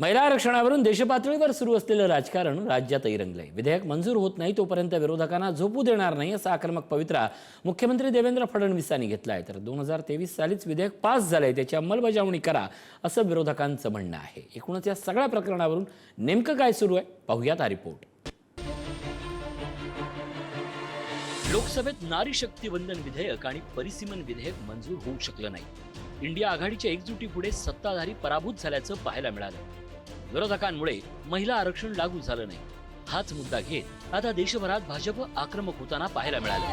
महिला आरक्षणावरून देशपातळीवर सुरू असलेलं राजकारण राज्यातही रंगलंय। विधेयक मंजूर होत नाही तोपर्यंत विरोधकांना झोपू देणार नाही असा आक्रमक पवित्रा मुख्यमंत्री देवेंद्र फडणवीसांनी घेतलाय। तर 2023 सालीच विधेयक पास झालंय, त्याची अंमलबजावणी करा असं विरोधकांचं म्हणणं आहे। एकूणच या सगळ्या प्रकरणावरून नेमकं काय सुरू आहे पाहूयात हा रिपोर्ट। लोकसभेत नारी शक्ती वंदन विधेयक आणि परिसीमन विधेयक मंजूर होऊ शकलं नाही। इंडिया आघाडीच्या एकजुटीपुढे सत्ताधारी पराभूत झाल्याचं पाहायला मिळालं। विरोधकांमुळे महिला आरक्षण लागू झालं नाही। हाच मुद्दा घेत आता देशभरात भाजप आक्रमक होताना पाहायला मिळालं।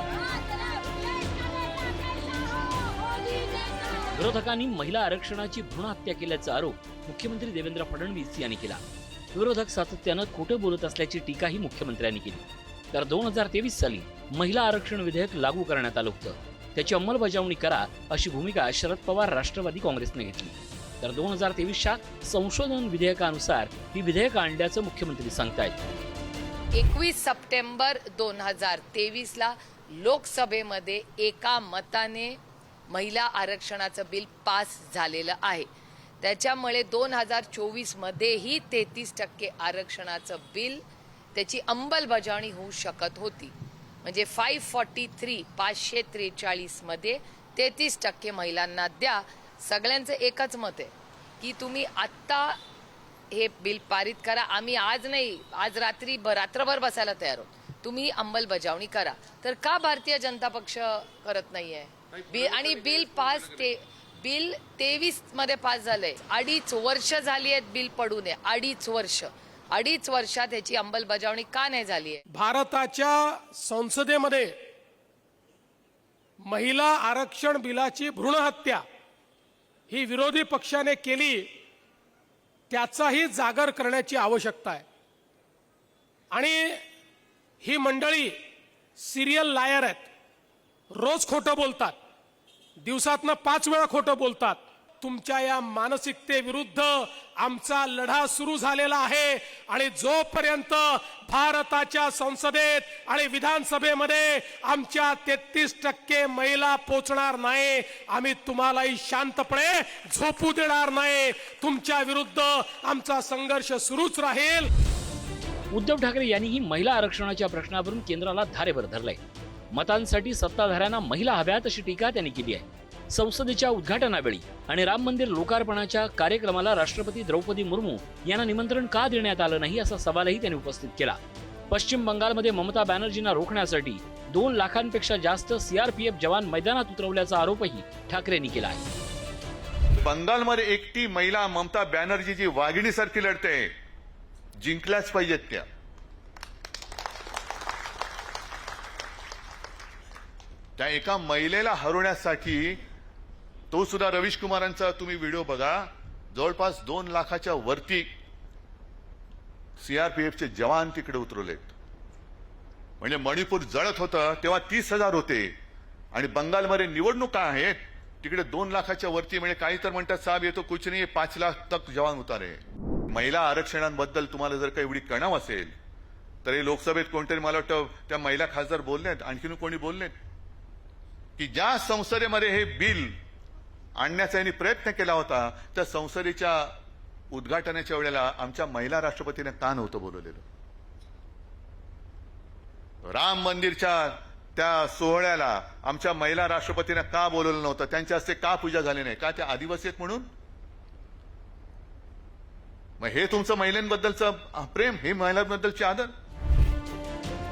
विरोधकांनी महिला आरक्षणाची भ्रूण हत्या केल्याचा आरोप मुख्यमंत्री देवेंद्र फडणवीस यांनी केला। विरोधक सातत्यानं खोटं बोलत असल्याची टीकाही मुख्यमंत्र्यांनी केली। तर 2023 साली महिला आरक्षण विधेयक लागू करण्यात आलं होतं, त्याची अंमलबजावणी करा अशी भूमिका शरद पवार राष्ट्रवादी काँग्रेसने घेतली। तर 2023च्या संशोधन विधेयकानुसार ही विधेयक आणल्याचं मुख्यमंत्री सांगतायत। 21 सप्टेंबर 2023 ला लोकसभेमध्ये एका मताने महिला आरक्षणाचं बिल पास झालेलं आहे। त्याच्यामुळे 2024 मध्येही 33% आरक्षणाचं बिल त्याची अंमलबजावणी होऊ शकत होती। म्हणजे 543 मध्ये 33% महिलांना द्या। सगळ्यांचं एकच मत आहे की तुम्ही आत्ता हे बिल पारित करा। आम्ही आज नाही, आज रात्रभर बसायला तयार आहोत, तुम्ही अंमलबजावणी करा। तर का भारतीय जनता पक्ष करत नाहीये? आणि बिल 23 मध्ये पास झालंय। 2.5 वर्ष झाली आहेत बिल पडू नये। 2.5 वर्षात याची अंमलबजावणी का नाही झाली आहे? भारताच्या संसदेमध्ये महिला आरक्षण बिलाची भ्रूण हत्या ही विरोधी पक्षाने केली, त्याचाही जागर करण्याची आवश्यकता आहे। आणि ही मंडळी सिरियल लायर आहेत, रोज खोटं बोलतात, दिवसातनं 5 वेळा खोटं बोलतात। तुमच्या या मानसिकतेविरुद्ध आमचा लढा सुरू झालेला आहे आणि जोपर्यंत भारताच्या संसदेत आणि विधानसभेमध्ये आमच्या 33% महिला पोचणार नाही, आम्ही तुम्हालाही शांतपणे झोपू देणार नाही। तुमच्या विरुद्ध आमचा संघर्ष सुरूच राहील। उद्धव ठाकरे यांनीही महिला आरक्षणाच्या प्रश्नावरून केंद्राला धारेवर धरलंय। मतांसाठी सत्ताधाऱ्यांना महिला हव्यात अशी टीका त्यांनी केली आहे। संसदेच्या उद्घाटनावेळी आणि राम मंदिर लोकार्पणाच्या कार्यक्रमाला राष्ट्रपती द्रौपदी मुर्मू यांना निमंत्रण का देण्यात आलं नाही असा सवालही त्यांनी उपस्थित केला। पश्चिम बंगालमध्ये ममता बॅनर्जींना रोखण्यासाठी 2 लाखांपेक्षा जास्त सीआरपीएफ जवान मैदानात उतरवल्याचा आरोपही ठाकरेंनी केला आहे। बंगालमध्ये एकटी महिला ममता बॅनर्जीची वाघिणीसारखी लढते, जिंकल्याच पाहिजेत त्या। त्या एका महिलेला हरवण्यासाठी तो सुद्धा रवीश कुमारांचा तुम्ही व्हिडिओ बघा, जवळपास 2 लाखाच्या वरती सीआरपीएफचे जवान तिकडे उतरवलेत। म्हणजे मणिपूर जळत होतं तेव्हा 30,000 होते आणि बंगालमध्ये निवडणुका आहेत तिकडे 2 लाखाच्या वरती। म्हणजे काही तर म्हणतात साहेब ये तो कुछ नहीं, 5 लाख तक जवान उतारे। महिला आरक्षणांबद्दल तुम्हाला जर का एवढी कणाव असेल तर हे लोकसभेत कोणतरी, मला वाटतं त्या महिला खासदार बोललेत, आणखीन कोणी बोललेत की ज्या संसदेमध्ये हे बिल आणण्याचा यांनी प्रयत्न केला होता त्या संसदेच्या उद्घाटनाच्या वेळेला आमच्या महिला राष्ट्रपतीने का नव्हतं बोलवलेलं? राम मंदिरच्या त्या सोहळ्याला आमच्या महिला राष्ट्रपतीने का बोलवलं नव्हतं? त्यांच्या हस्ते का पूजा झाली नाही? का त्या आदिवासी आहेत म्हणून? मग हे तुमचं महिलांबद्दलचं प्रेम, हे महिलांबद्दलची आदर?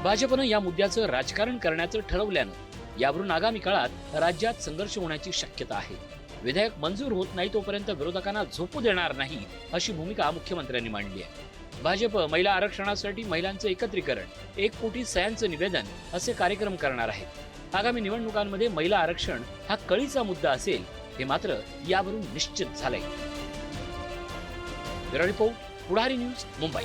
भाजपनं या मुद्द्याचं राजकारण करण्याचं ठरवल्यानं यावरून आगामी काळात राज्यात संघर्ष होण्याची शक्यता आहे। विधेयक मंजूर होत नाही तोपर्यंत विरोधकांना झोपू देणार नाही अशी भूमिका मुख्यमंत्र्यांनी मांडली आहे। भाजप महिला आरक्षणासाठी महिलांचं एकत्रीकरण, 1 कोटी सह्यांचं निवेदन असे कार्यक्रम करणार आहे। आगामी निवडणुकांमध्ये महिला आरक्षण हा कळीचा मुद्दा असेल हे मात्र यावरून निश्चित झालंय। ब्युरो रिपोर्ट, पुढारी न्यूज, मुंबई।